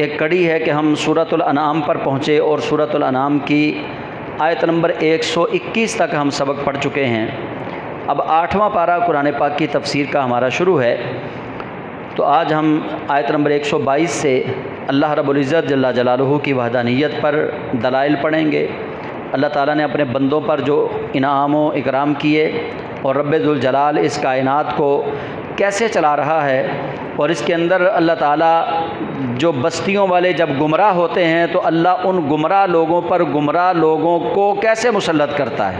ایک کڑی ہے کہ ہم سورۃ الانعام پر پہنچے اور سورۃ الانعام کی آیت نمبر 121 تک ہم سبق پڑھ چکے ہیں۔ اب 8واں پارہ قرآن پاک کی تفسیر کا ہمارا شروع ہے، تو آج ہم آیت نمبر 122 سے اللہ رب العزت جل جلالہ کی وحدانیت پر دلائل پڑھیں گے۔ اللہ تعالیٰ نے اپنے بندوں پر جو انعام و اکرام کیے اور رب ذوالجلال اس کائنات کو کیسے چلا رہا ہے، اور اس کے اندر اللہ تعالیٰ جو بستیوں والے جب گمراہ ہوتے ہیں تو اللہ ان گمراہ لوگوں پر گمراہ لوگوں کو کیسے مسلط کرتا ہے۔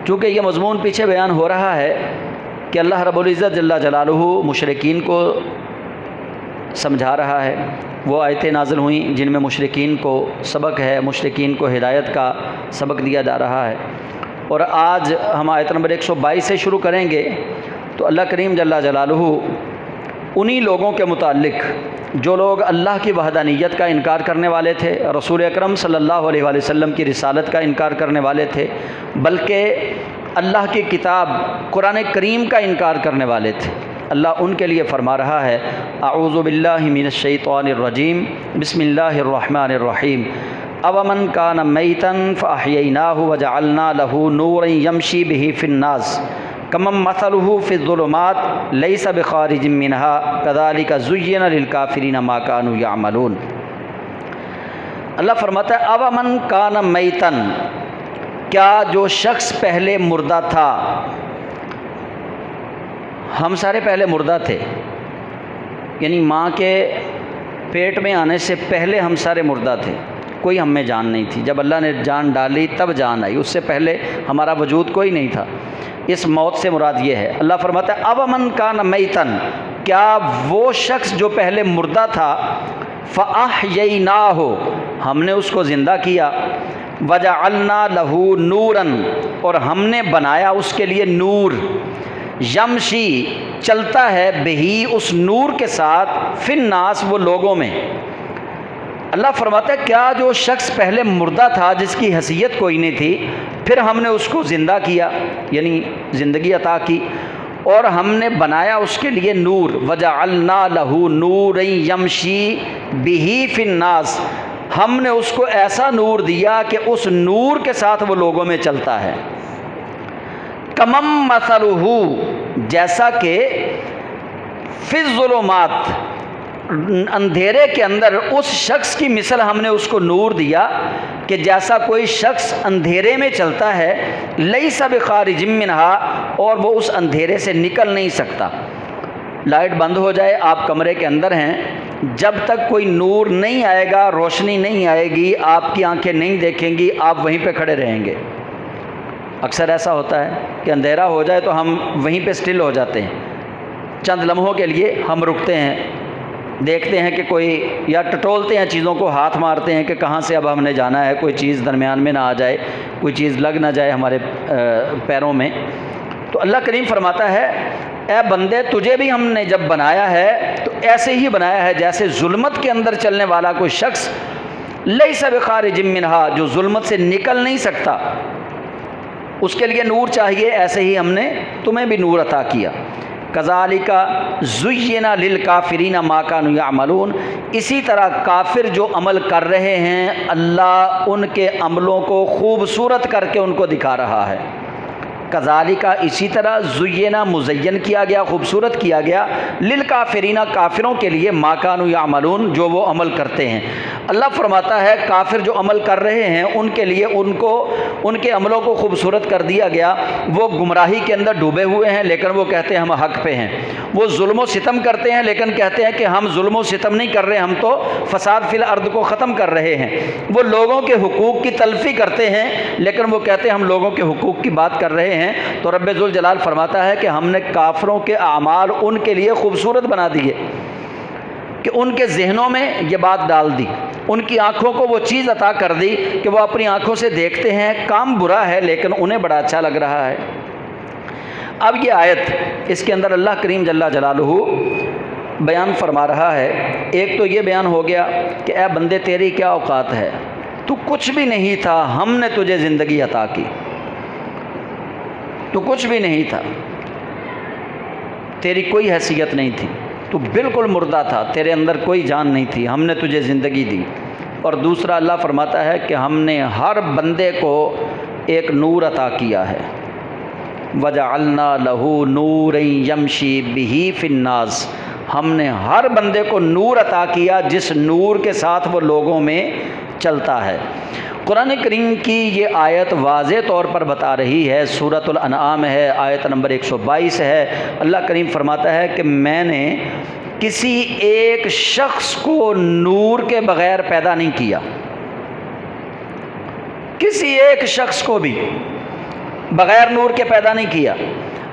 چونکہ یہ مضمون پیچھے بیان ہو رہا ہے کہ اللہ رب العزت جل جلالہ مشرکین کو سمجھا رہا ہے۔ وہ آیتیں نازل ہوئیں جن میں مشرکین کو سبق ہے، مشرکین کو ہدایت کا سبق دیا جا رہا ہے، اور آج ہم آیت نمبر 122 سے شروع کریں گے۔ تو اللہ کریم جل جلالہ انہی لوگوں کے متعلق جو لوگ اللہ کی وحدانیت کا انکار کرنے والے تھے، رسول اکرم صلی اللہ علیہ وآلہ وسلم کی رسالت کا انکار کرنے والے تھے، بلکہ اللہ کی کتاب قرآن کریم کا انکار کرنے والے تھے، اللہ ان کے لیے فرما رہا ہے، اعوذ باللہ من الشیطان الرجیم، بسم اللہ الرحمن الرحیم، اومن کان میتا فاحییناہ وجعلنا لہ نورا یمشی بہ فی الناس کمن مثلہ فی الظلمات لیس بخارج منہا کذالک زین للکافرین ما کانوا یعملون۔ اللہ فرماتا ہے اومن کان میتا، کیا جو شخص پہلے مردہ تھا، ہم سارے پہلے مردہ تھے، یعنی ماں کے پیٹ میں آنے سے پہلے ہم سارے مردہ تھے، کوئی ہم میں جان نہیں تھی، جب اللہ نے جان ڈالی تب جان آئی، اس سے پہلے ہمارا وجود کوئی نہیں تھا۔ اس موت سے مراد یہ ہے، اللہ فرماتا ہے اومن کان میتن، کیا وہ شخص جو پہلے مردہ تھا، فاحییناہ، ہم نے اس کو زندہ کیا، وجعلنا لہ نورا، اور ہم نے بنایا اس کے لیے نور، یمشی چلتا ہے، بہی اس نور کے ساتھ، فی الناس وہ لوگوں میں۔ اللہ فرماتا ہے کیا جو شخص پہلے مردہ تھا جس کی حیثیت کوئی نہیں تھی، پھر ہم نے اس کو زندہ کیا، یعنی زندگی عطا کی، اور ہم نے بنایا اس کے لیے نور، وجعلنا لہ نورا یمشی بہ فی الناس، ہم نے اس کو ایسا نور دیا کہ اس نور کے ساتھ وہ لوگوں میں چلتا ہے، کمم مثلہ، جیسا کہ فی الظلمات، اندھیرے کے اندر اس شخص کی مثل ہم نے اس کو نور دیا کہ جیسا کوئی شخص اندھیرے میں چلتا ہے، لیس بخارج منہا، اور وہ اس اندھیرے سے نکل نہیں سکتا۔ لائٹ بند ہو جائے، آپ کمرے کے اندر ہیں، جب تک کوئی نور نہیں آئے گا، روشنی نہیں آئے گی، آپ کی آنکھیں نہیں دیکھیں گی، آپ وہیں پہ کھڑے رہیں گے۔ اکثر ایسا ہوتا ہے کہ اندھیرا ہو جائے تو ہم وہیں پہ سٹل ہو جاتے ہیں، چند لمحوں کے لیے ہم رکتے ہیں، دیکھتے ہیں کہ کوئی، یا ٹٹولتے ہیں چیزوں کو، ہاتھ مارتے ہیں کہ کہاں سے اب ہم نے جانا ہے، کوئی چیز درمیان میں نہ آ جائے، کوئی چیز لگ نہ جائے ہمارے پیروں میں۔ تو اللہ کریم فرماتا ہے اے بندے، تجھے بھی ہم نے جب بنایا ہے تو ایسے ہی بنایا ہے جیسے ظلمت کے اندر چلنے والا کوئی شخص، لیس بخارج منہا، جو ظلمت سے نکل نہیں سکتا، اس کے لیے نور چاہیے، ایسے ہی ہم نے تمہیں بھی نور عطا کیا۔ کذالک زین للکافرین ما کانوا یعملون، اسی طرح کافر جو عمل کر رہے ہیں، اللہ ان کے عملوں کو خوبصورت کر کے ان کو دکھا رہا ہے۔ کذالک، اسی طرح، زینا، مزین کیا گیا، خوبصورت کیا گیا، للکافرین، کافروں کے لیے، ما کانوا یعملون، جو وہ عمل کرتے ہیں۔ اللہ فرماتا ہے کافر جو عمل کر رہے ہیں ان کے لیے ان کے عملوں کو خوبصورت کر دیا گیا۔ وہ گمراہی کے اندر ڈوبے ہوئے ہیں لیکن وہ کہتے ہیں ہم حق پہ ہیں، وہ ظلم و ستم کرتے ہیں لیکن کہتے ہیں کہ ہم ظلم و ستم نہیں کر رہے، ہم تو فساد فی الارض کو ختم کر رہے ہیں۔ وہ لوگوں کے حقوق کی تلفی کرتے ہیں لیکن وہ کہتے ہیں ہم لوگوں کے حقوق کی بات کر رہے ہیں۔ تو رب ذوالجلال فرماتا ہے کہ ہم نے کافروں کے اعمال ان کے لیے خوبصورت بنا دیے، کہ ان کے ذہنوں میں یہ بات ڈال دی، ان کی آنکھوں کو وہ چیز عطا کر دی کہ وہ اپنی آنکھوں سے دیکھتے ہیں، کام برا ہے لیکن انہیں بڑا اچھا لگ رہا ہے۔ اب یہ آیت، اس کے اندر اللہ کریم جل جلالہ بیان فرما رہا ہے، ایک تو یہ بیان ہو گیا کہ اے بندے تیری کیا اوقات ہے، تو کچھ بھی نہیں تھا، ہم نے تجھے زندگی عطا کی، تو کچھ بھی نہیں تھا، تیری کوئی حیثیت نہیں تھی، تو بالکل مردہ تھا، تیرے اندر کوئی جان نہیں تھی، ہم نے تجھے زندگی دی۔ اور دوسرا اللہ فرماتا ہے کہ ہم نے ہر بندے کو ایک نور عطا کیا ہے، وَجَعَلْنَا لَهُ نُورًا يَمْشِي بِهِ فِي النَّاسِ، ہم نے ہر بندے کو نور عطا کیا جس نور کے ساتھ وہ لوگوں میں چلتا ہے۔ قرآن کریم کی یہ آیت واضح طور پر بتا رہی ہے، سورۃ الانعام ہے، آیت نمبر 122 ہے۔ اللہ کریم فرماتا ہے کہ میں نے کسی ایک شخص کو نور کے بغیر پیدا نہیں کیا، کسی ایک شخص کو بھی بغیر نور کے پیدا نہیں کیا۔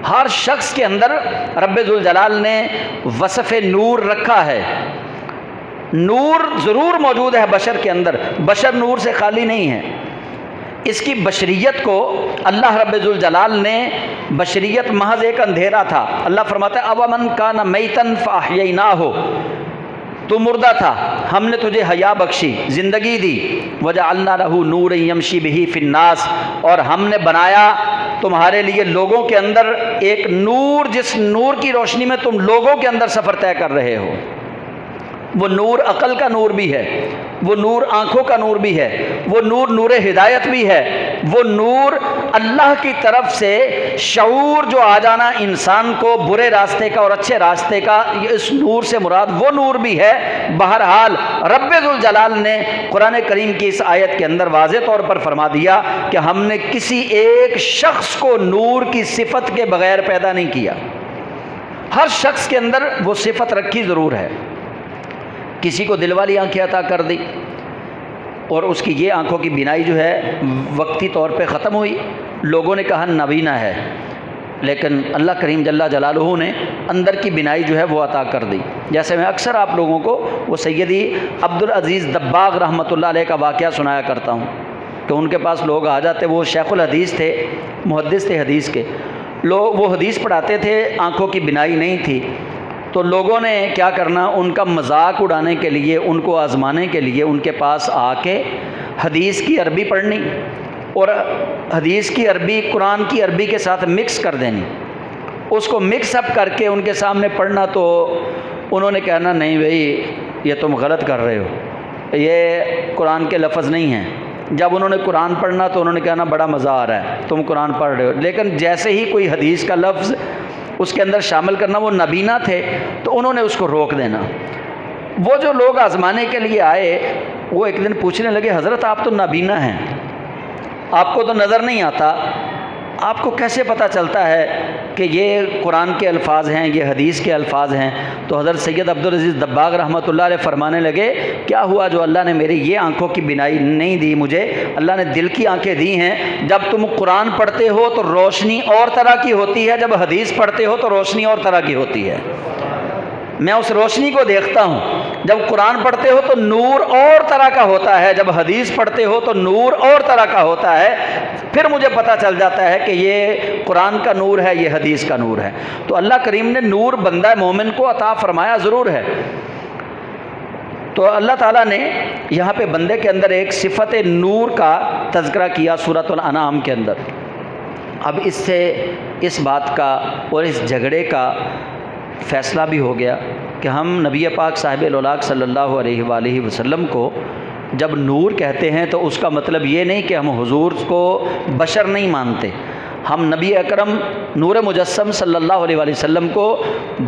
ہر شخص کے اندر رب ذوالجلال نے وصف نور رکھا ہے، نور ضرور موجود ہے بشر کے اندر، بشر نور سے خالی نہیں ہے۔ اس کی بشریت کو اللہ رب ذوالجلال نے، بشریت محض ایک اندھیرا تھا، اللہ فرماتا ہے اومن کان میتن فاحییناہ، تو مردہ تھا، ہم نے تجھے حیا بخشی، زندگی دی، وجعلنا لہ نورا یمشی بہ فی الناس، اور ہم نے بنایا تمہارے لیے لوگوں کے اندر ایک نور، جس نور کی روشنی میں تم لوگوں کے اندر سفر طے کر رہے ہو۔ وہ نور عقل کا نور بھی ہے، وہ نور آنکھوں کا نور بھی ہے، وہ نور نور ہدایت بھی ہے، وہ نور اللہ کی طرف سے شعور جو آ جانا انسان کو برے راستے کا اور اچھے راستے کا، اس نور سے مراد وہ نور بھی ہے۔ بہرحال رب ذوالجلال نے قرآن کریم کی اس آیت کے اندر واضح طور پر فرما دیا کہ ہم نے کسی ایک شخص کو نور کی صفت کے بغیر پیدا نہیں کیا، ہر شخص کے اندر وہ صفت رکھی ضرور ہے۔ کسی کو دل والی آنکھیں عطا کر دی، اور اس کی یہ آنکھوں کی بینائی جو ہے وقتی طور پہ ختم ہوئی، لوگوں نے کہا نابینا ہے، لیکن اللہ کریم جل جلالہ نے اندر کی بینائی جو ہے وہ عطا کر دی۔ جیسے میں اکثر آپ لوگوں کو وہ سیدی عبدالعزیز دباغ رحمۃ اللہ علیہ کا واقعہ سنایا کرتا ہوں کہ ان کے پاس لوگ آ جاتے، وہ شیخ الحدیث تھے، محدث تھے حدیث کے، لوگ وہ حدیث پڑھاتے تھے، آنکھوں کی بینائی نہیں تھی، تو لوگوں نے کیا کرنا، ان کا مذاق اڑانے کے لیے، ان کو آزمانے کے لیے ان کے پاس آ کے حدیث کی عربی پڑھنی، اور حدیث کی عربی قرآن کی عربی کے ساتھ مکس کر دینی، اس کو مکس اپ کر کے ان کے سامنے پڑھنا۔ تو انہوں نے کہنا نہیں بھائی یہ تم غلط کر رہے ہو، یہ قرآن کے لفظ نہیں ہیں۔ جب انہوں نے قرآن پڑھنا تو انہوں نے کہنا بڑا مزہ آ رہا ہے، تم قرآن پڑھ رہے ہو، لیکن جیسے ہی کوئی حدیث کا لفظ اس کے اندر شامل کرنا، وہ نابینا تھے تو انہوں نے اس کو روک دینا۔ وہ جو لوگ آزمانے کے لیے آئے وہ ایک دن پوچھنے لگے حضرت آپ تو نابینا ہیں، آپ کو تو نظر نہیں آتا، آپ کو کیسے پتہ چلتا ہے کہ یہ قرآن کے الفاظ ہیں، یہ حدیث کے الفاظ ہیں؟ تو حضرت سید عبدالعزیز دباغ رحمۃ اللہ علیہ فرمانے لگے کیا ہوا جو اللہ نے میری یہ آنکھوں کی بینائی نہیں دی مجھے، اللہ نے دل کی آنکھیں دی ہیں۔ جب تم قرآن پڑھتے ہو تو روشنی اور طرح کی ہوتی ہے، جب حدیث پڑھتے ہو تو روشنی اور طرح کی ہوتی ہے، میں اس روشنی کو دیکھتا ہوں۔ جب قرآن پڑھتے ہو تو نور اور طرح کا ہوتا ہے، جب حدیث پڑھتے ہو تو نور اور طرح کا ہوتا ہے، پھر مجھے پتہ چل جاتا ہے کہ یہ قرآن کا نور ہے، یہ حدیث کا نور ہے۔ تو اللہ کریم نے نور بندہ مومن کو عطا فرمایا ضرور ہے۔ تو اللہ تعالیٰ نے یہاں پہ بندے کے اندر ایک صفت نور کا تذکرہ کیا سورۃ الانعام کے اندر۔ اب اس سے اس بات کا اور اس جھگڑے کا فیصلہ بھی ہو گیا کہ ہم نبی پاک صاحب الاولاق صلی اللہ علیہ وآلہ وسلم کو جب نور کہتے ہیں تو اس کا مطلب یہ نہیں کہ ہم حضور کو بشر نہیں مانتے، ہم نبی اکرم نور مجسم صلی اللہ علیہ وآلہ وسلم کو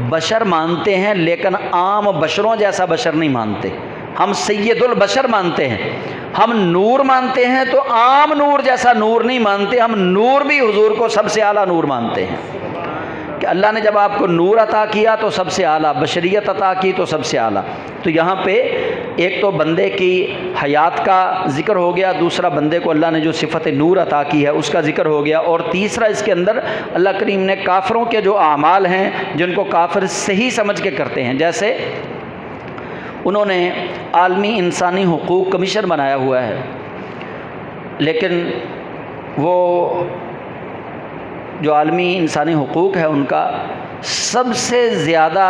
بشر مانتے ہیں، لیکن عام بشروں جیسا بشر نہیں مانتے، ہم سید البشر مانتے ہیں۔ ہم نور مانتے ہیں تو عام نور جیسا نور نہیں مانتے، ہم نور بھی حضور کو سب سے اعلیٰ نور مانتے ہیں کہ اللہ نے جب آپ کو نور عطا کیا تو سب سے اعلیٰ، بشریت عطا کی تو سب سے اعلیٰ۔ تو یہاں پہ ایک تو بندے کی حیات کا ذکر ہو گیا، دوسرا بندے کو اللہ نے جو صفت نور عطا کی ہے اس کا ذکر ہو گیا، اور تیسرا اس کے اندر اللہ کریم نے کافروں کے جو اعمال ہیں جن کو کافر صحیح سمجھ کے کرتے ہیں، جیسے انہوں نے عالمی انسانی حقوق کمیشن بنایا ہوا ہے، لیکن وہ جو عالمی انسانی حقوق ہے ان کا سب سے زیادہ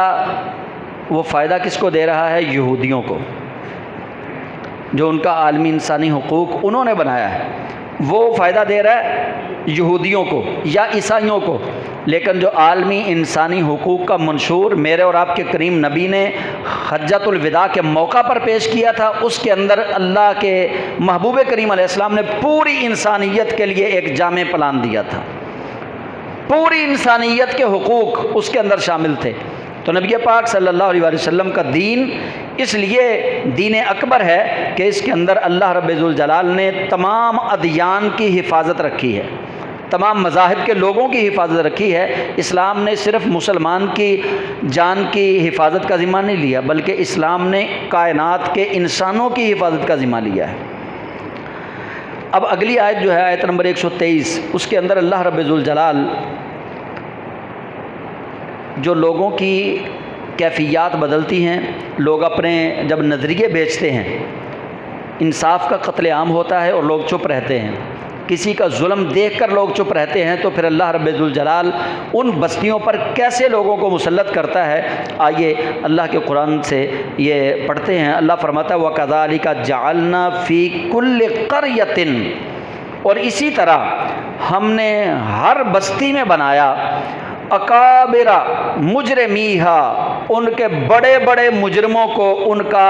وہ فائدہ کس کو دے رہا ہے؟ یہودیوں کو۔ جو ان کا عالمی انسانی حقوق انہوں نے بنایا ہے وہ فائدہ دے رہا ہے یہودیوں کو یا عیسائیوں کو، لیکن جو عالمی انسانی حقوق کا منشور میرے اور آپ کے کریم نبی نے حجۃ الوداع کے موقع پر پیش کیا تھا، اس کے اندر اللہ کے محبوب کریم علیہ السلام نے پوری انسانیت کے لیے ایک جامع پلان دیا تھا، پوری انسانیت کے حقوق اس کے اندر شامل تھے۔ تو نبی پاک صلی اللہ علیہ وسلم کا دین اس لیے دین اکبر ہے کہ اس کے اندر اللہ رب ذوالجلال نے تمام ادیان کی حفاظت رکھی ہے، تمام مذاہب کے لوگوں کی حفاظت رکھی ہے۔ اسلام نے صرف مسلمان کی جان کی حفاظت کا ذمہ نہیں لیا، بلکہ اسلام نے کائنات کے انسانوں کی حفاظت کا ذمہ لیا ہے۔ اب اگلی آیت جو ہے آیت نمبر 123، اس کے اندر اللہ رب ذوالجلال جو لوگوں کی کیفیات بدلتی ہیں، لوگ اپنے جب نظریے بیچتے ہیں، انصاف کا قتل عام ہوتا ہے اور لوگ چپ رہتے ہیں، کسی کا ظلم دیکھ کر لوگ چپ رہتے ہیں، تو پھر اللہ رب ذوالجلال ان بستیوں پر کیسے لوگوں کو مسلط کرتا ہے۔ آئیے اللہ کے قرآن سے یہ پڑھتے ہیں۔ اللہ فرماتا ہے وَكَذَلِكَ جَعَلْنَا فِي كُلِّ قَرْيَةٍ، اور اسی طرح ہم نے ہر بستی میں بنایا اکابرہ مجرمیہا، ان کے بڑے بڑے مجرموں کو ان کا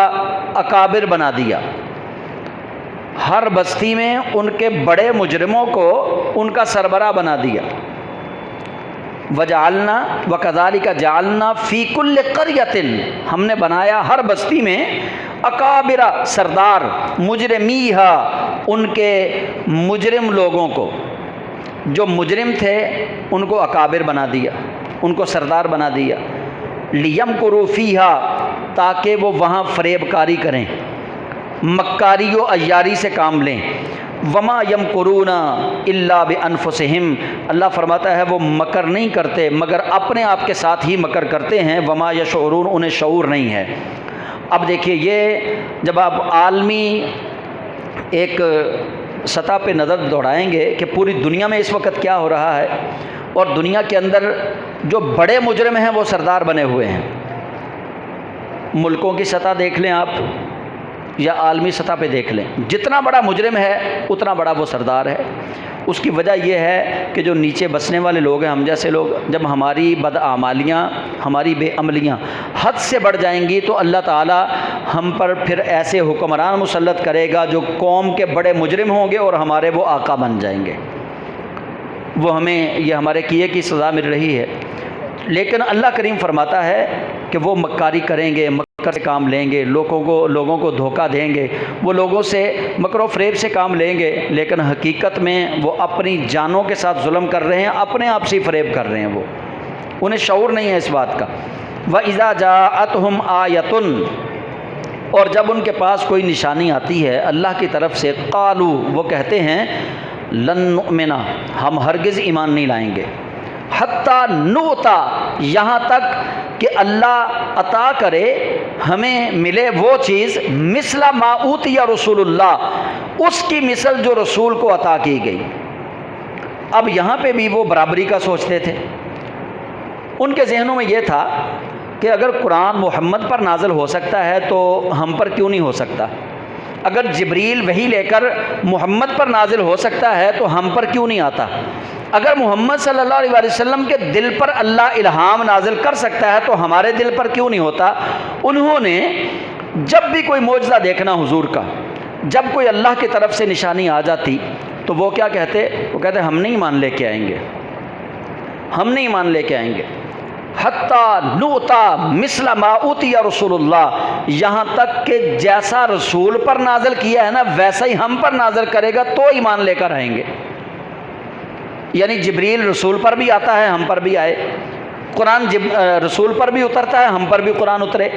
اکابر بنا دیا، ہر بستی میں ان کے بڑے مجرموں کو ان کا سربراہ بنا دیا۔ وجعلنا وکذالک جعلنا فی کل قریۃ، ہم نے بنایا ہر بستی میں اکابرہ سردار، مجرمیہا ان کے مجرم لوگوں کو، جو مجرم تھے ان کو اکابر بنا دیا، ان کو سردار بنا دیا۔ لیمکروا فیہا، تاکہ وہ وہاں فریب کاری کریں، مکاری و عیاری سے کام لیں۔ وما یمکرون الا بانفسہم، اللہ فرماتا ہے وہ مکر نہیں کرتے مگر اپنے آپ کے ساتھ ہی مکر کرتے ہیں۔ وما یشعرون، انہیں شعور نہیں ہے۔ اب دیکھیے، یہ جب آپ عالمی ایک سطح پہ نظر دوڑائیں گے کہ پوری دنیا میں اس وقت کیا ہو رہا ہے، اور دنیا کے اندر جو بڑے مجرم ہیں وہ سردار بنے ہوئے ہیں، ملکوں کی سطح دیکھ لیں آپ یا عالمی سطح پہ دیکھ لیں، جتنا بڑا مجرم ہے اتنا بڑا وہ سردار ہے۔ اس کی وجہ یہ ہے کہ جو نیچے بسنے والے لوگ ہیں، ہم جیسے لوگ، جب ہماری بدعمالیاں، ہماری بے عملیاں حد سے بڑھ جائیں گی تو اللہ تعالی ہم پر پھر ایسے حکمران مسلط کرے گا جو قوم کے بڑے مجرم ہوں گے اور ہمارے وہ آقا بن جائیں گے، وہ ہمیں یہ ہمارے کیے کی سزا مل رہی ہے۔ لیکن اللہ کریم فرماتا ہے کہ وہ مکاری کریں گے، مکر سے کام لیں گے، لوگوں کو دھوکہ دیں گے، وہ لوگوں سے مکر و فریب سے کام لیں گے، لیکن حقیقت میں وہ اپنی جانوں کے ساتھ ظلم کر رہے ہیں، اپنے آپ سے فریب کر رہے ہیں، وہ انہیں شعور نہیں ہے اس بات کا۔ وَإِذَا جَاءَتْهُمْ آیَةٌ، اور جب ان کے پاس کوئی نشانی آتی ہے اللہ کی طرف سے، قالوا، وہ کہتے ہیں لن نؤمن، ہم ہرگز ایمان نہیں لائیں گے، حتیٰ نؤتا، یہاں تک کہ اللہ عطا کرے ہمیں ملے وہ چیز، مثل ما اوتی رسول اللہ، اس کی مثل جو رسول کو عطا کی گئی۔ اب یہاں پہ بھی وہ برابری کا سوچتے تھے، ان کے ذہنوں میں یہ تھا کہ اگر قرآن محمد پر نازل ہو سکتا ہے تو ہم پر کیوں نہیں ہو سکتا، اگر جبریل وحی لے کر محمد پر نازل ہو سکتا ہے تو ہم پر کیوں نہیں آتا، اگر محمد صلی اللہ علیہ وسلم کے دل پر اللہ الہام نازل کر سکتا ہے تو ہمارے دل پر کیوں نہیں ہوتا۔ انہوں نے جب بھی کوئی معجزہ دیکھنا حضور کا، جب کوئی اللہ کی طرف سے نشانی آ جاتی تو وہ کیا کہتے، وہ کہتے ہم نہیں ایمان لے کے آئیں گے، ہم نہیں ایمان لے کے آئیں گے، حتیٰ نؤتا مثل ما اوتی رسول اللہ، یہاں تک کہ جیسا رسول پر نازل کیا ہے نا ویسا ہی ہم پر نازل کرے گا تو ایمان لے کر آئیں گے۔ یعنی جبریل رسول پر بھی آتا ہے، ہم پر بھی آئے، قرآن رسول پر بھی اترتا ہے، ہم پر بھی قرآن اترے،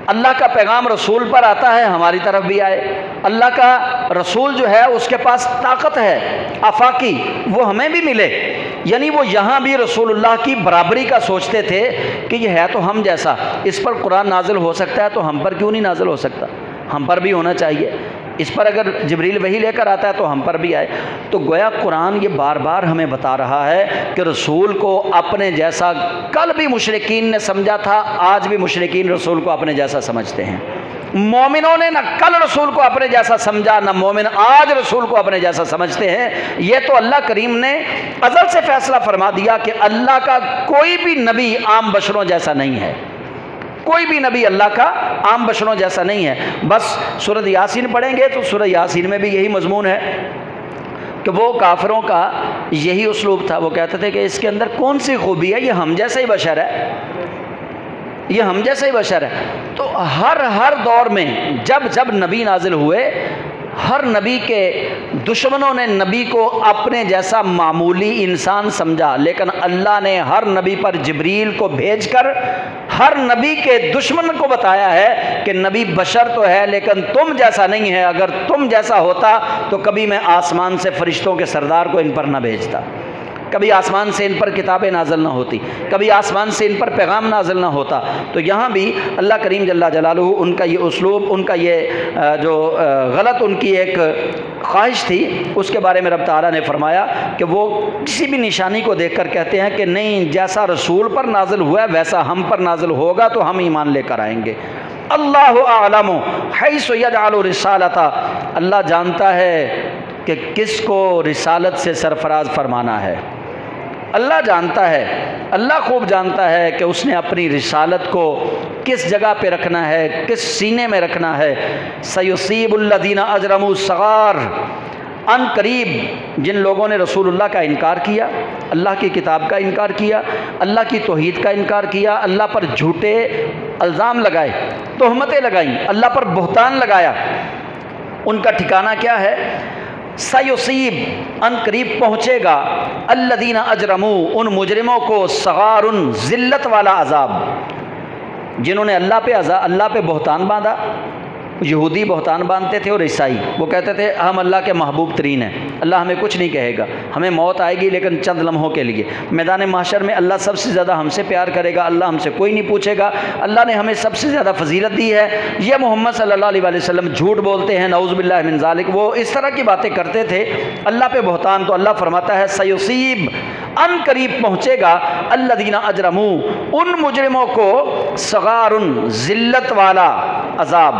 اللہ کا پیغام رسول پر آتا ہے، ہماری طرف بھی آئے، اللہ کا رسول جو ہے اس کے پاس طاقت ہے آفاقی، وہ ہمیں بھی ملے۔ یعنی وہ یہاں بھی رسول اللہ کی برابری کا سوچتے تھے کہ یہ ہے تو ہم جیسا، اس پر قرآن نازل ہو سکتا ہے تو ہم پر کیوں نہیں نازل ہو سکتا، ہم پر بھی ہونا چاہیے، اس پر اگر جبریل وحی لے کر آتا ہے تو ہم پر بھی آئے۔ تو گویا قرآن یہ بار بار ہمیں بتا رہا ہے کہ رسول کو اپنے جیسا کل بھی مشرکین نے سمجھا تھا، آج بھی مشرکین رسول کو اپنے جیسا سمجھتے ہیں۔ مومنوں نے نہ کل رسول کو اپنے جیسا سمجھا، نہ مومن آج رسول کو اپنے جیسا سمجھتے ہیں۔ یہ تو اللہ کریم نے ازل سے فیصلہ فرما دیا کہ اللہ کا کوئی بھی نبی عام بشروں جیسا نہیں ہے، کوئی بھی نبی اللہ کا عام بشروں جیسا نہیں ہے۔ بس سورۃ یاسین پڑھیں گے تو سورۃ یاسین میں بھی یہی مضمون ہے کہ وہ کافروں کا یہی اسلوب تھا، وہ کہتے تھے کہ اس کے اندر کون سی خوبی ہے، یہ ہم جیسا ہی بشر ہے، یہ ہم جیسا ہی بشر ہے۔ تو ہر دور میں جب نبی نازل ہوئے، ہر نبی کے دشمنوں نے نبی کو اپنے جیسا معمولی انسان سمجھا، لیکن اللہ نے ہر نبی پر جبریل کو بھیج کر ہر نبی کے دشمن کو بتایا ہے کہ نبی بشر تو ہے لیکن تم جیسا نہیں ہے، اگر تم جیسا ہوتا تو کبھی میں آسمان سے فرشتوں کے سردار کو ان پر نہ بھیجتا، کبھی آسمان سے ان پر کتابیں نازل نہ ہوتی، کبھی آسمان سے ان پر پیغام نازل نہ ہوتا۔ تو یہاں بھی اللہ کریم جل جلالہ ان کا یہ اسلوب، ان کا یہ جو غلط ان کی ایک خواہش تھی، اس کے بارے میں رب تعالیٰ نے فرمایا کہ وہ کسی بھی نشانی کو دیکھ کر کہتے ہیں کہ نہیں، جیسا رسول پر نازل ہوا ہے ویسا ہم پر نازل ہوگا تو ہم ایمان لے کر آئیں گے۔ اللہ اعلم حیث یجعل رسالتہ، اللہ جانتا ہے کہ کس کو رسالت سے سرفراز فرمانا ہے، اللہ جانتا ہے، اللہ خوب جانتا ہے کہ اس نے اپنی رسالت کو کس جگہ پہ رکھنا ہے، کس سینے میں رکھنا ہے۔ سیصیب الذین اجرموا الصغار، ان قریب جن لوگوں نے رسول اللہ کا انکار کیا، اللہ کی کتاب کا انکار کیا، اللہ کی توحید کا انکار کیا، اللہ پر جھوٹے الزام لگائے، تہمتیں لگائیں، اللہ پر بہتان لگایا، ان کا ٹھکانہ کیا ہے؟ سیصیب، ان قریب پہنچے گا، الذین اجرموا، ان مجرموں کو، صغار، ذلت والا عذاب، جنہوں نے اللہ پہ بہتان باندھا۔ یہودی بہتان باندھتے تھے اور عیسائی، وہ کہتے تھے ہم اللہ کے محبوب ترین ہیں، اللہ ہمیں کچھ نہیں کہے گا، ہمیں موت آئے گی لیکن چند لمحوں کے لیے، میدان محشر میں اللہ سب سے زیادہ ہم سے پیار کرے گا، اللہ ہم سے کوئی نہیں پوچھے گا، اللہ نے ہمیں سب سے زیادہ فضیلت دی ہے۔ یہ محمد صلی اللہ علیہ وسلم جھوٹ بولتے ہیں، نعوذ باللہ من ذالک، وہ اس طرح کی باتیں کرتے تھے اللہ پہ بہتان۔ تو اللہ فرماتا ہے سیصیب، ان قریب پہنچے گا، الذین اجرموا، ان مجرموں کو، صغار، ذلت والا عذاب،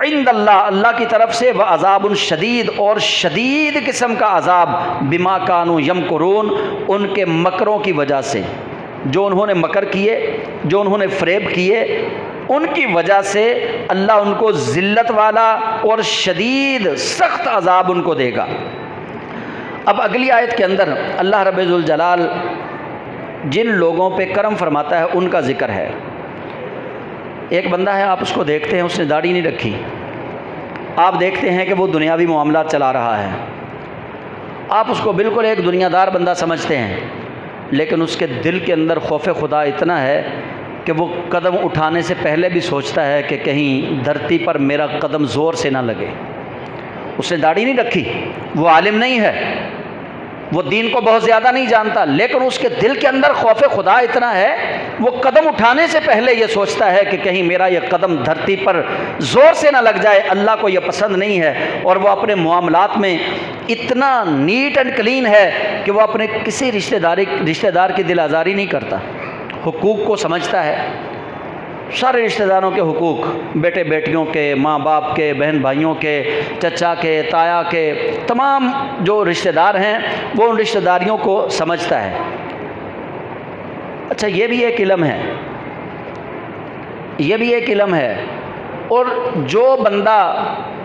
عند اللہ، اللہ کی طرف سے، وعذاب شدید، اور شدید قسم کا عذاب، بما کانوا یمکرون، ان کے مکروں کی وجہ سے، جو انہوں نے مکر کیے، جو انہوں نے فریب کیے، ان کی وجہ سے اللہ ان کو ذلت والا اور شدید سخت عذاب ان کو دے گا۔ اب اگلی آیت کے اندر اللہ رب ذوالجلال جن لوگوں پہ کرم فرماتا ہے ان کا ذکر ہے۔ ایک بندہ ہے، آپ اس کو دیکھتے ہیں اس نے داڑھی نہیں رکھی، آپ دیکھتے ہیں کہ وہ دنیاوی معاملات چلا رہا ہے، آپ اس کو بالکل ایک دنیا دار بندہ سمجھتے ہیں، لیکن اس کے دل کے اندر خوف خدا اتنا ہے کہ وہ قدم اٹھانے سے پہلے بھی سوچتا ہے کہ کہیں دھرتی پر میرا قدم زور سے نہ لگے۔ اس نے داڑھی نہیں رکھی، وہ عالم نہیں ہے، وہ دین کو بہت زیادہ نہیں جانتا، لیکن اس کے دل کے اندر خوف خدا اتنا ہے، وہ قدم اٹھانے سے پہلے یہ سوچتا ہے کہ کہیں میرا یہ قدم دھرتی پر زور سے نہ لگ جائے، اللہ کو یہ پسند نہیں ہے۔ اور وہ اپنے معاملات میں اتنا نیٹ اینڈ کلین ہے کہ وہ اپنے کسی رشتہ دار کی دل آزاری نہیں کرتا، حقوق کو سمجھتا ہے، سارے رشتہ داروں کے حقوق، بیٹے بیٹیوں کے، ماں باپ کے، بہن بھائیوں کے، چچا کے، تایا کے، تمام جو رشتہ دار ہیں وہ ان رشتہ داریوں کو سمجھتا ہے۔ اچھا، یہ بھی ایک علم ہے، یہ بھی ایک علم ہے۔ اور جو بندہ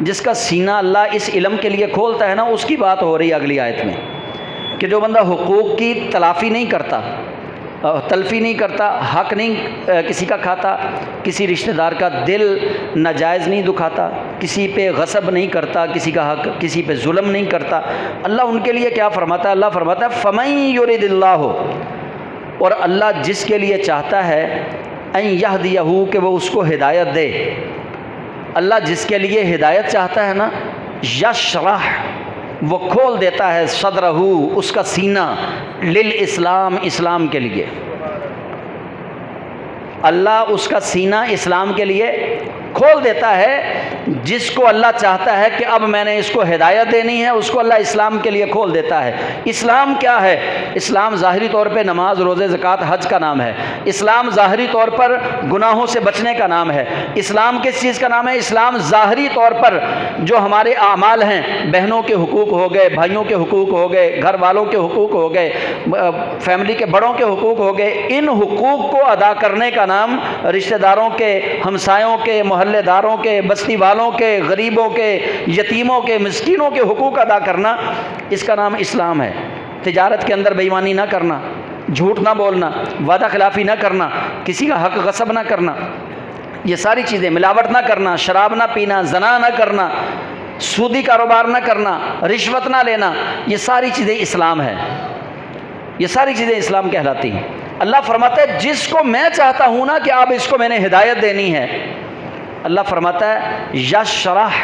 جس کا سینہ اللہ اس علم کے لیے کھولتا ہے نا، اس کی بات ہو رہی ہے اگلی آیت میں، کہ جو بندہ حقوق کی تلافی نہیں کرتا، تلفی نہیں کرتا، حق نہیں کسی کا کھاتا، کسی رشتہ دار کا دل ناجائز نہیں دکھاتا، کسی پہ غصب نہیں کرتا، کسی کا حق، کسی پہ ظلم نہیں کرتا، اللہ ان کے لیے کیا فرماتا ہے؟ اللہ فرماتا ہے فَمَن يُرِدِ اللَّهُ، اور اللہ جس کے لیے چاہتا ہے ان يهديه، کہ وہ اس کو ہدایت دے، اللہ جس کے لیے ہدایت چاہتا ہے نا، یشرح، وہ کھول دیتا ہے، صدرہ، اس کا سینہ، للاسلام، اسلام کے لیے، اللہ اس کا سینہ اسلام کے لیے کھول دیتا ہے۔ جس کو اللہ چاہتا ہے کہ اب میں نے اس کو ہدایت دینی ہے اس کو اللہ اسلام کے لیے کھول دیتا ہے۔ اسلام کیا ہے؟ اسلام ظاہری طور پہ نماز، روزے، زکوٰۃ، حج کا نام ہے۔ اسلام ظاہری طور پر گناہوں سے بچنے کا نام ہے۔ اسلام کس چیز کا نام ہے؟ اسلام ظاہری طور پر جو ہمارے اعمال ہیں، بہنوں کے حقوق ہو گئے، بھائیوں کے حقوق ہو گئے، گھر والوں کے حقوق ہو گئے، فیملی کے بڑوں کے حقوق ہو گئے، ان حقوق کو ادا کرنے کا نام، رشتہ داروں کے، ہمسایوں کے، محلے داروں کے، بستی والوں کے، غریبوں کے، یتیموں کے، مسکینوں کے حقوق ادا کرنا، اس کا نام اسلام ہے۔ تجارت کے اندر بے ایمانی نہ کرنا، جھوٹ نہ بولنا، وعدہ خلافی نہ کرنا، کسی کا حق غصب نہ کرنا، یہ ساری چیزیں، ملاوٹ نہ کرنا، شراب نہ پینا، زنا نہ کرنا، سودی کاروبار نہ کرنا، رشوت نہ لینا، یہ ساری چیزیں اسلام ہے۔ یہ ساری چیزیں اسلام کہلاتی ہیں۔ اللہ فرماتا ہے جس کو میں چاہتا ہوں نا کہ اب اس کو میں نے ہدایت دینی ہے، اللہ فرماتا ہے یشرح،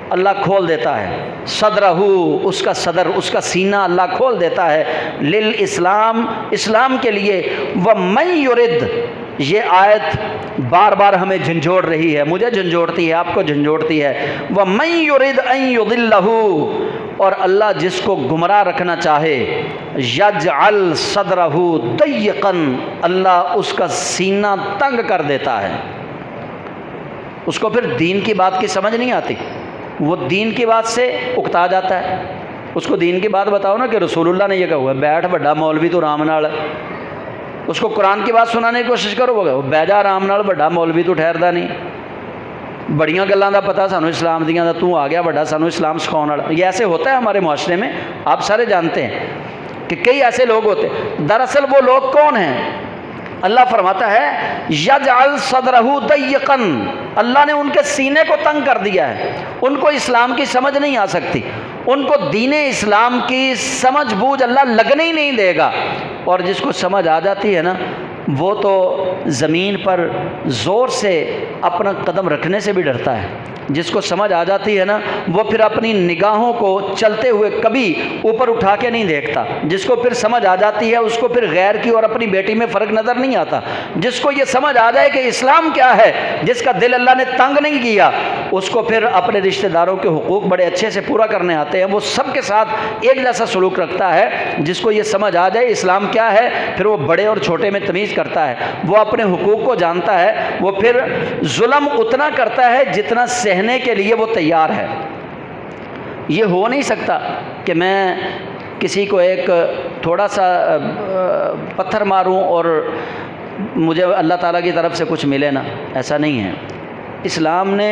اللہ کھول دیتا ہے، صدرہ، اس کا صدر، اس کا سینہ اللہ کھول دیتا ہے، للاسلام، اسلام کے لیے۔ وَمَن یرد، یہ آیت بار بار ہمیں جھنجھوڑ رہی ہے، مجھے جھنجھوڑتی ہے، آپ کو جھنجھوڑتی ہے۔ وَمَن یرد ان یضلہ، اور اللہ جس کو گمراہ رکھنا چاہے، یجعل صدرہ ضیقا، اللہ اس کا سینہ تنگ کر دیتا ہے۔ اس کو پھر دین کی بات کی سمجھ نہیں آتی، وہ دین کی بات سے اکتا جاتا ہے۔ اس کو دین کی بات بتاؤ نا کہ رسول اللہ نے یہ کہا ہوا ہے، بیٹھ بڑا مولوی تو رام نال، اس کو قرآن کی بات سنانے کی کوشش کرو، وہ بہ جا رام نال، بڑا مولوی تو ٹھہردا نہیں، بڑیاں گلاں دا پتہ سانو اسلام دیاں دا، تو آ گیا بڑا سانو اسلام سکھاؤن والا۔ یہ ایسے ہوتا ہے ہمارے معاشرے میں، آپ سارے جانتے ہیں کہ کئی ایسے لوگ ہوتے ہیں۔ دراصل وہ لوگ کون ہیں؟ اللہ فرماتا ہے یجعل صدرہ ضیقا، اللہ نے ان کے سینے کو تنگ کر دیا ہے، ان کو اسلام کی سمجھ نہیں آ سکتی، ان کو دین اسلام کی سمجھ بوجھ اللہ لگنے ہی نہیں دے گا۔ اور جس کو سمجھ آ جاتی ہے نا، وہ تو زمین پر زور سے اپنا قدم رکھنے سے بھی ڈرتا ہے۔ جس کو سمجھ آ جاتی ہے نا، وہ پھر اپنی نگاہوں کو چلتے ہوئے کبھی اوپر اٹھا کے نہیں دیکھتا۔ جس کو پھر سمجھ آ جاتی ہے، اس کو پھر غیر کی اور اپنی بیٹی میں فرق نظر نہیں آتا۔ جس کو یہ سمجھ آ جائے کہ اسلام کیا ہے، جس کا دل اللہ نے تنگ نہیں کیا، اس کو پھر اپنے رشتہ داروں کے حقوق بڑے اچھے سے پورا کرنے آتے ہیں، وہ سب کے ساتھ ایک جیسا سلوک رکھتا ہے۔ جس کو یہ سمجھ آ جائے اسلام کیا ہے، پھر وہ بڑے اور چھوٹے میں تمیز کرتا ہے، وہ اپنے حقوق کو جانتا ہے، وہ پھر ظلم اتنا کرتا ہے جتنا سہنے کے لیے وہ تیار ہے۔ یہ ہو نہیں سکتا کہ میں کسی کو ایک تھوڑا سا پتھر ماروں اور مجھے اللہ تعالیٰ کی طرف سے کچھ ملے نا، ایسا نہیں ہے۔ اسلام نے،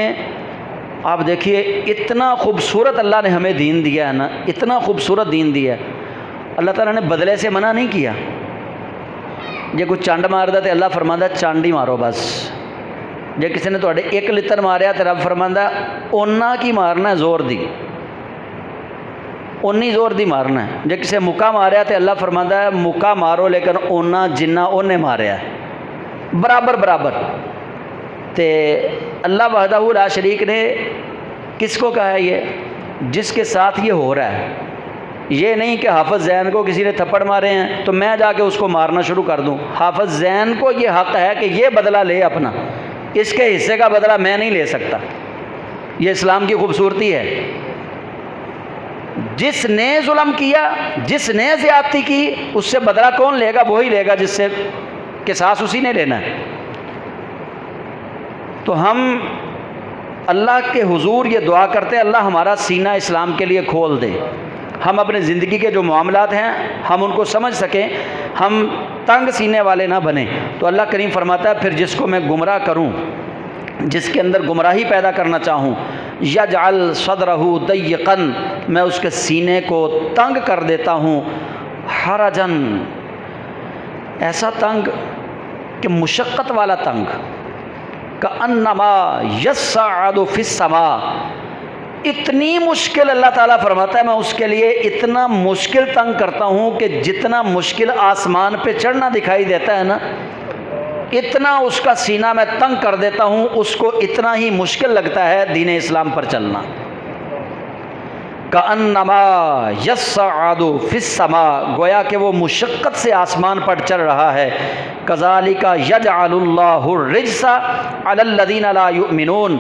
آپ دیکھیے، اتنا خوبصورت اللہ نے ہمیں دین دیا ہے نا، اتنا خوبصورت دین دیا ہے، اللہ تعالیٰ نے بدلے سے منع نہیں کیا۔ جے کوئی چانڈ ماردا تو اللہ فرماندا چانڈ ہی مارو بس۔ جے کسی نے تواڈے ایک لتر ماریا تو رب فرماندا اونا کی مارنا ہے، زور دی، اونی زور دی مارنا ہے۔ جے کسی مکہ ماریا تو اللہ فرماندا ہے مکہ مارو لیکن اونا جنہ اونے ماریا ہے، برابر برابر۔ تے اللہ وحدہ لا شریک نے کس کو کہا ہے یہ؟ جس کے ساتھ یہ ہو رہا ہے۔ یہ نہیں کہ حافظ زین کو کسی نے تھپڑ مارے ہیں تو میں جا کے اس کو مارنا شروع کر دوں۔ حافظ زین کو یہ حق ہے کہ یہ بدلہ لے اپنا، اس کے حصے کا بدلہ میں نہیں لے سکتا۔ یہ اسلام کی خوبصورتی ہے۔ جس نے ظلم کیا، جس نے زیادتی کی، اس سے بدلہ کون لے گا؟ وہی لے گا جس سے قصاص اسی نے لینا ہے۔ تو ہم اللہ کے حضور یہ دعا کرتے ہیں اللہ ہمارا سینہ اسلام کے لیے کھول دے، ہم اپنے زندگی کے جو معاملات ہیں ہم ان کو سمجھ سکیں، ہم تنگ سینے والے نہ بنیں۔ تو اللہ کریم فرماتا ہے پھر جس کو میں گمراہ کروں، جس کے اندر گمراہی پیدا کرنا چاہوں، یجعل صدرہ ضیقا، میں اس کے سینے کو تنگ کر دیتا ہوں، حرجن، ایسا تنگ کہ مشقت والا تنگ، کأنما یصعد فی السماء، اتنی مشکل اللہ تعالیٰ فرماتا ہے میں اس کے لیے اتنا مشکل تنگ کرتا ہوں کہ جتنا مشکل آسمان پہ چڑھنا دکھائی دیتا ہے نا، اتنا اس کا سینہ میں تنگ کر دیتا ہوں، اس کو اتنا ہی مشکل لگتا ہے دین اسلام پر چلنا۔ کأنما یصعد فی السماء، گویا کہ وہ مشقت سے آسمان پر چڑھ رہا ہے۔ کذالک یجعل اللہ الرجس علی الذین لا یؤمنون،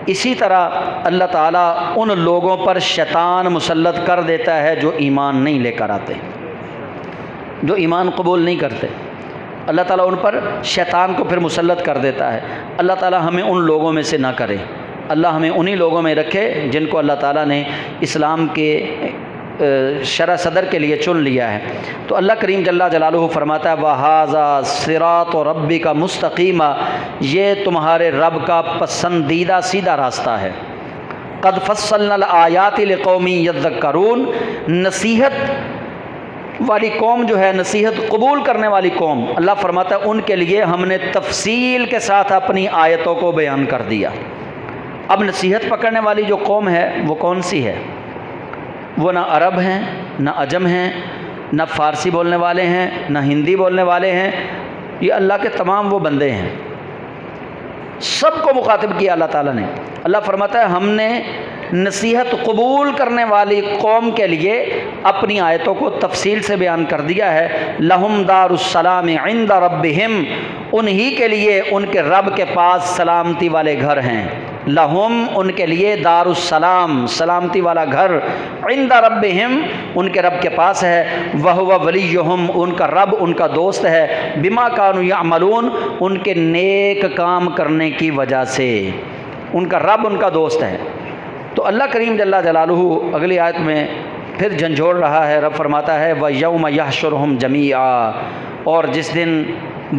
اسی طرح اللہ تعالیٰ ان لوگوں پر شیطان مسلط کر دیتا ہے جو ایمان نہیں لے کر آتے، جو ایمان قبول نہیں کرتے، اللہ تعالیٰ ان پر شیطان کو پھر مسلط کر دیتا ہے۔ اللہ تعالیٰ ہمیں ان لوگوں میں سے نہ کرے، اللہ ہمیں انہی لوگوں میں رکھے جن کو اللہ تعالیٰ نے اسلام کے شرح صدر کے لیے چن لیا ہے۔ تو اللہ کریم جل جلالہ فرماتا ہے وَهَذَا صِرَاطُ رَبِّكَ مُسْتَقِیمًا، یہ تمہارے رب کا پسندیدہ سیدھا راستہ ہے۔ قَدْ فَصَّلْنَا الْآيَاتِ لِقَوْمٍ يَذَّكَّرُونَ، نصیحت والی قوم جو ہے، نصیحت قبول کرنے والی قوم، اللہ فرماتا ہے ان کے لیے ہم نے تفصیل کے ساتھ اپنی آیتوں کو بیان کر دیا۔ اب نصیحت پکڑنے والی جو قوم ہے وہ کون سی ہے؟ وہ نہ عرب ہیں، نہ عجم ہیں، نہ فارسی بولنے والے ہیں، نہ ہندی بولنے والے ہیں، یہ اللہ کے تمام وہ بندے ہیں، سب کو مخاطب کیا اللہ تعالیٰ نے۔ اللہ فرماتا ہے ہم نے نصیحت قبول کرنے والی قوم کے لیے اپنی آیتوں کو تفصیل سے بیان کر دیا ہے۔ لہم دار السلام عند ربہم، انہی کے لیے ان کے رب کے پاس سلامتی والے گھر ہیں۔ لہم، ان کے لیے، دار السلام، سلامتی والا گھر، عند ربہم، ان کے رب کے پاس ہے، وہو ولیہم، ان کا رب ان کا دوست ہے، بما کانوا یعملون، ان کے نیک کام کرنے کی وجہ سے ان کا رب ان کا دوست ہے۔ تو اللہ کریم جل جلالہ اگلی آیت میں پھر جھنجھوڑ رہا ہے، رب فرماتا ہے وَيَوْمَ يَحْشُرُهُمْ جَمِيعًا، اور جس دن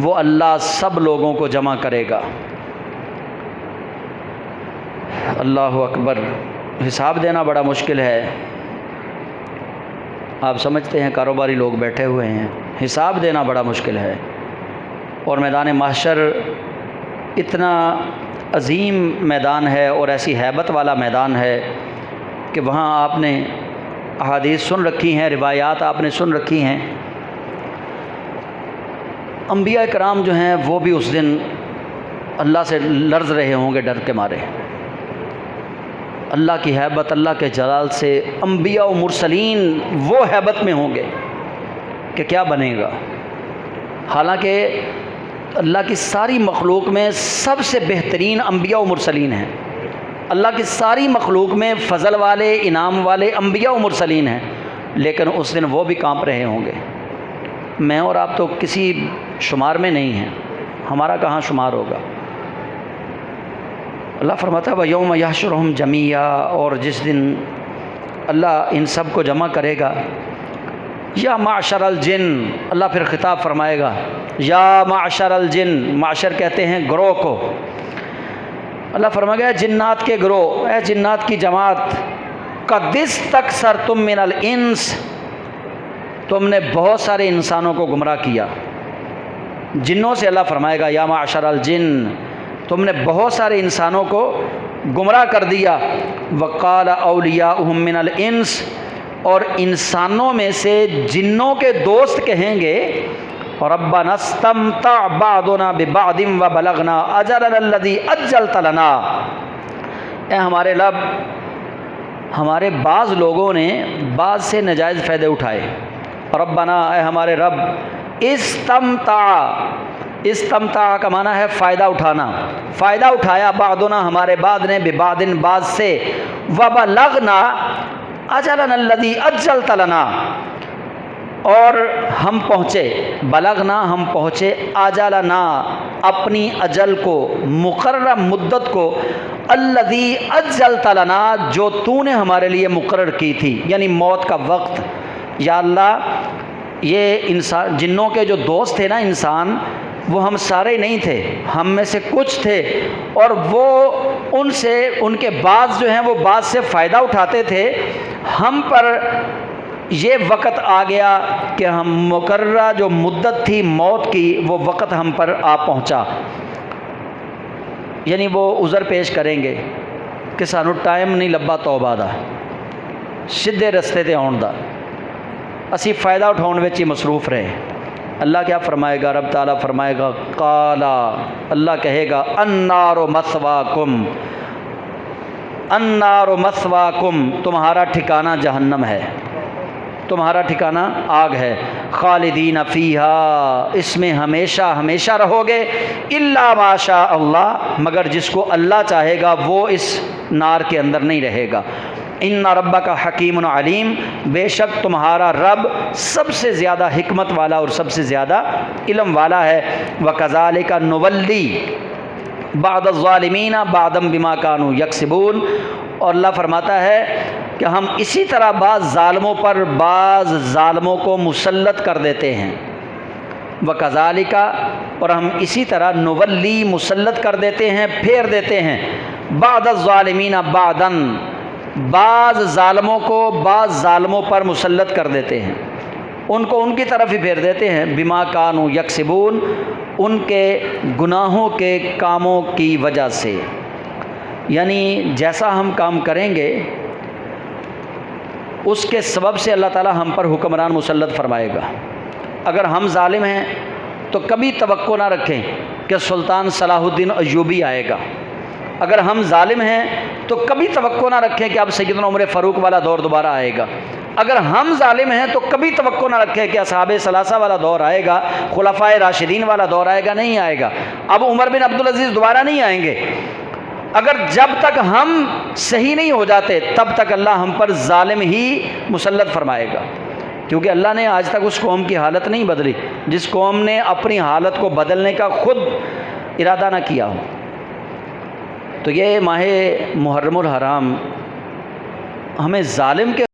وہ اللہ سب لوگوں کو جمع کرے گا۔ اللہ اکبر، حساب دینا بڑا مشکل ہے۔ آپ سمجھتے ہیں کاروباری لوگ بیٹھے ہوئے ہیں، حساب دینا بڑا مشکل ہے، اور میدان محشر اتنا عظیم میدان ہے اور ایسی ہیبت والا میدان ہے کہ وہاں آپ نے احادیث سن رکھی ہیں، روایات آپ نے سن رکھی ہیں۔ انبیاء کرام جو ہیں وہ بھی اس دن اللہ سے لرز رہے ہوں گے ڈر کے مارے۔ اللہ کی ہیبت، اللہ کے جلال سے انبیاء و مرسلین وہ ہیبت میں ہوں گے کہ کیا بنے گا۔ حالانکہ اللہ کی ساری مخلوق میں سب سے بہترین انبیاء و مرسلین ہیں، اللہ کی ساری مخلوق میں فضل والے، انعام والے انبیاء و مرسلین ہیں، لیکن اس دن وہ بھی کانپ رہے ہوں گے۔ میں اور آپ تو کسی شمار میں نہیں ہیں، ہمارا کہاں شمار ہوگا۔ اللہ فرماتا ہے وَيَوْمَ يَحْشُرُهُمْ جَمِيعًا، اور جس دن اللہ ان سب کو جمع کرے گا۔ یا معشر الجن، اللہ پھر خطاب فرمائے گا یا معشر الجن، معشر کہتے ہیں گروہ کو۔ اللہ فرمائے گا جنات کے گروہ، اے جنات کی جماعت، قد استکثرتم من الانس، تم نے بہت سارے انسانوں کو گمراہ کیا۔ جنوں سے اللہ فرمائے گا یا معشر الجن، تم نے بہت سارے انسانوں کو گمراہ کر دیا۔ وقال اولیاؤہم من الانس، اور انسانوں میں سے جنوں کے دوست کہیں گے ربنا استمتع بعضنا ببعض وبلغنا اجلنا الذی اجلت لنا، اے ہمارے رب، ہمارے بعض لوگوں نے بعض سے ناجائز فائدے اٹھائے۔ ربنا، اے ہمارے رب، استمتع کا معنی ہے فائدہ اٹھانا، فائدہ اٹھایا، بعضنا ہمارے بعض نے، ببعض بعض سے، وبلغنا اجلنا الذی اجلت لنا، اور ہم پہنچے، بلغنا ہم پہنچے، اجلنا اپنی اجل کو، مقررہ مدت کو، الذی اجلت لنا جو تو نے ہمارے لیے مقرر کی تھی، یعنی موت کا وقت۔ یا اللہ، یہ انسان، جنوں کے جو دوست تھے نا انسان، وہ ہم سارے نہیں تھے، ہم میں سے کچھ تھے، اور وہ ان سے، ان کے بعض جو ہیں وہ بعض سے فائدہ اٹھاتے تھے۔ ہم پر یہ وقت آ گیا کہ ہم مقررہ جو مدت تھی موت کی، وہ وقت ہم پر آ پہنچا، یعنی وہ عذر پیش کریں گے کہ سانو ٹائم نہیں لبا توبہ دا، سیدھے رستے تے آن دا، اسی فائدہ اٹھاؤن وچ ہی مصروف رہے۔ اللہ کیا فرمائے گا؟ رب تعالیٰ فرمائے گا قالا، اللہ کہے گا النار مثواکم، النار مثواکم، تمہارا ٹھکانہ جہنم ہے، تمہارا ٹھکانہ آگ ہے، خالدین فیہا، اس میں ہمیشہ ہمیشہ رہو گے، الا ما شاء اللہ، مگر جس کو اللہ چاہے گا وہ اس نار کے اندر نہیں رہے گا۔ ان ربک حکیم علیم، بے شک تمہارا رب سب سے زیادہ حکمت والا اور سب سے زیادہ علم والا ہے۔ وکذالک نولی بعض الظالمین بعضا بما کانوا یکسبون، اور اللہ فرماتا ہے کہ ہم اسی طرح بعض ظالموں پر بعض ظالموں کو مسلط کر دیتے ہیں۔ وکذالک، اور ہم اسی طرح نولی مسلط کر دیتے ہیں، پھیر دیتے ہیں، بعض الظالمین بعضا، بعض ظالموں کو بعض ظالموں پر مسلط کر دیتے ہیں، ان کو ان کی طرف ہی پھیر دیتے ہیں، بما کانوا یکسبون، ان کے گناہوں کے کاموں کی وجہ سے، یعنی جیسا ہم کام کریں گے اس کے سبب سے اللہ تعالی ہم پر حکمران مسلط فرمائے گا۔ اگر ہم ظالم ہیں تو کبھی توقع نہ رکھیں کہ سلطان صلاح الدین ایوبی آئے گا، اگر ہم ظالم ہیں تو کبھی توقع نہ رکھیں کہ اب سیدنا عمر فاروق والا دور دوبارہ آئے گا، اگر ہم ظالم ہیں تو کبھی توقع نہ رکھیں کہ اصحاب ثلاثہ والا دور آئے گا، خلفائے راشدین والا دور آئے گا، نہیں آئے گا، اب عمر بن عبدالعزیز دوبارہ نہیں آئیں گے۔ اگر جب تک ہم صحیح نہیں ہو جاتے تب تک اللہ ہم پر ظالم ہی مسلط فرمائے گا، کیونکہ اللہ نے آج تک اس قوم کی حالت نہیں بدلی جس قوم نے اپنی حالت کو بدلنے کا خود ارادہ نہ کیا ہو۔ تو یہ ماہ محرم الحرام ہمیں ظالم کے